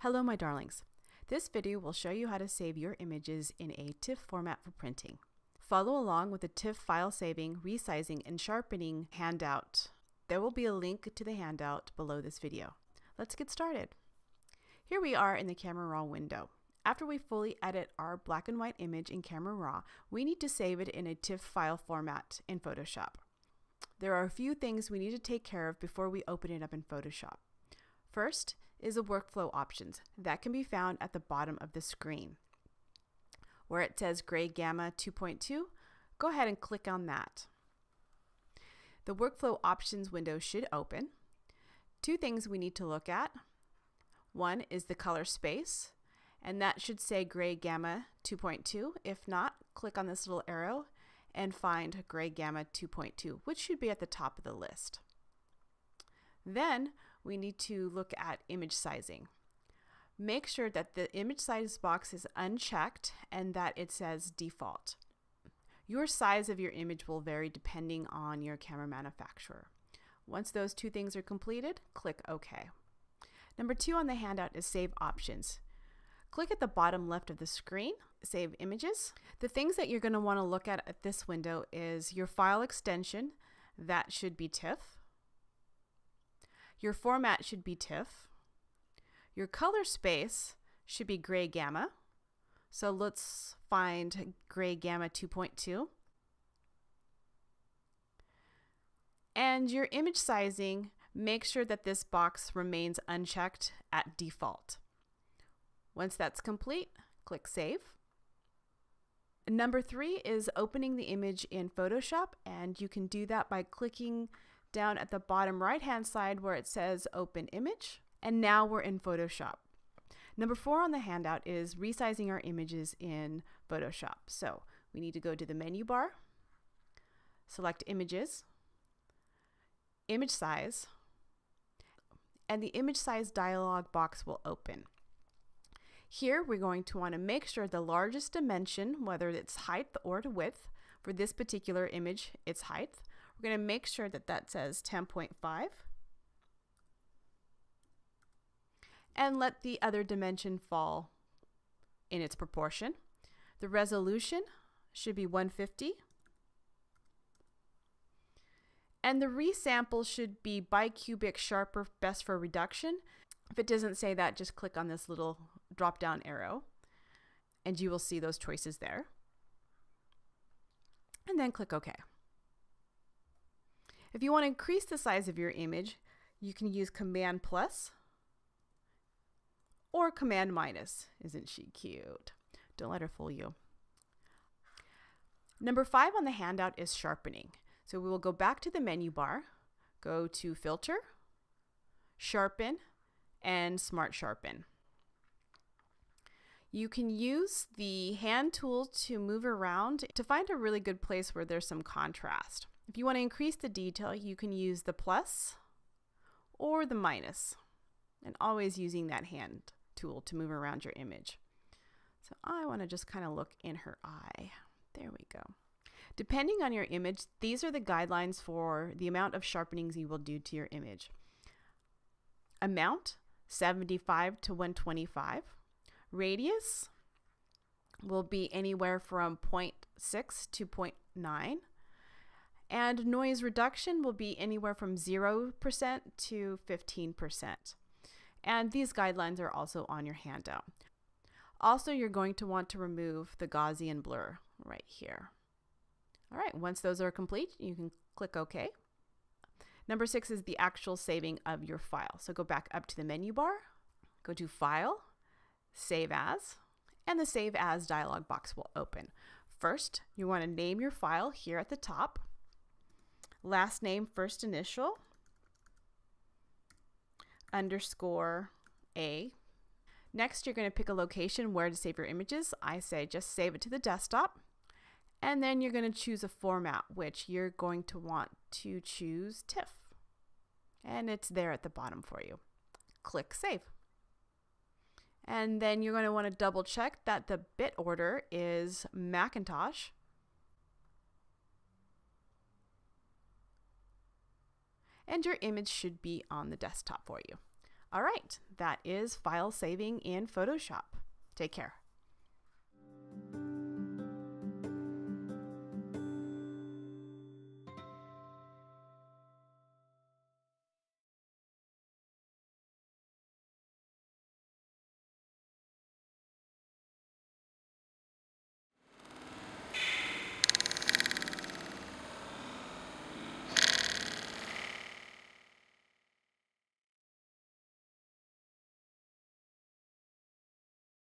Hello my darlings. This video will show you how to save your images in a Tiff format for printing. Follow along with the Tiff file saving, resizing, and sharpening handout. There will be a link to the handout below this video. Let's get started. Here we are in the Camera Raw window. After we fully edit our black and white image in Camera Raw, we need to save it in a Tiff file format in Photoshop. There are a few things we need to take care of before we open it up in Photoshop. First is the workflow options that can be found at the bottom of the screen. Where it says Gray Gamma 2.2, go ahead and click on that. The workflow options window should open. Two things we need to look at. One is the color space, and that should say Gray Gamma 2.2. If not, click on this little arrow and find Gray Gamma 2.2, which should be at the top of the list. Then we need to look at image sizing. Make sure that the image size box is unchecked and that it says default. Your size of your image will vary depending on your camera manufacturer. Once those two things are completed, click OK. Number 2 on the handout is Save Options. Click at the bottom left of the screen, Save Images. The things that you're going to want to look at this window is your file extension, that should be Tiff. Your format should be Tiff. Your color space should be Gray Gamma. So let's find Gray Gamma 2.2. And your image sizing, make sure that this box remains unchecked at default. Once that's complete, click Save. Number 3 is opening the image in Photoshop, and you can do that by clicking down at the bottom right hand side where it says Open Image, and now we're in Photoshop. Number 4 on the handout is resizing our images in Photoshop. So we need to go to the menu bar, select Images, Image Size, and the Image Size dialog box will open. Here we're going to want to make sure the largest dimension, whether it's height or width, for this particular image it's height. We're going to make sure that that says 10.5 and let the other dimension fall in its proportion. The resolution should be 150 and the resample should be bicubic sharper, best for reduction. If it doesn't say that, just click on this little drop down arrow and you will see those choices there, and then click OK. If you want to increase the size of your image, you can use Command plus or Command minus. Isn't she cute? Don't let her fool you. Number 5 on the handout is sharpening. So we will go back to the menu bar, go to Filter, Sharpen, and Smart Sharpen. You can use the hand tool to move around to find a really good place where there's some contrast. If you want to increase the detail, you can use the plus or the minus, and always using that hand tool to move around your image. So I want to just kind of look in her eye. There we go. Depending on your image, these are the guidelines for the amount of sharpenings you will do to your image. Amount, 75 to 125. Radius will be anywhere from 0.6 to 0.9. And noise reduction will be anywhere from 0% to 15%. And these guidelines are also on your handout. Also, you're going to want to remove the Gaussian blur right here. All right, once those are complete, you can click OK. Number 6 is the actual saving of your file. So go back up to the menu bar, go to File, Save As, and the Save As dialog box will open. First, you want to name your file here at the top. Last name, first initial, underscore A. Next, you're going to pick a location where to save your images. I say just save it to the desktop. And then you're going to choose a format, which you're going to want to choose Tiff. And it's there at the bottom for you. Click Save. And then you're going to want to double check that the bit order is Macintosh. And your image should be on the desktop for you. All right, that is file saving in Photoshop. Take care.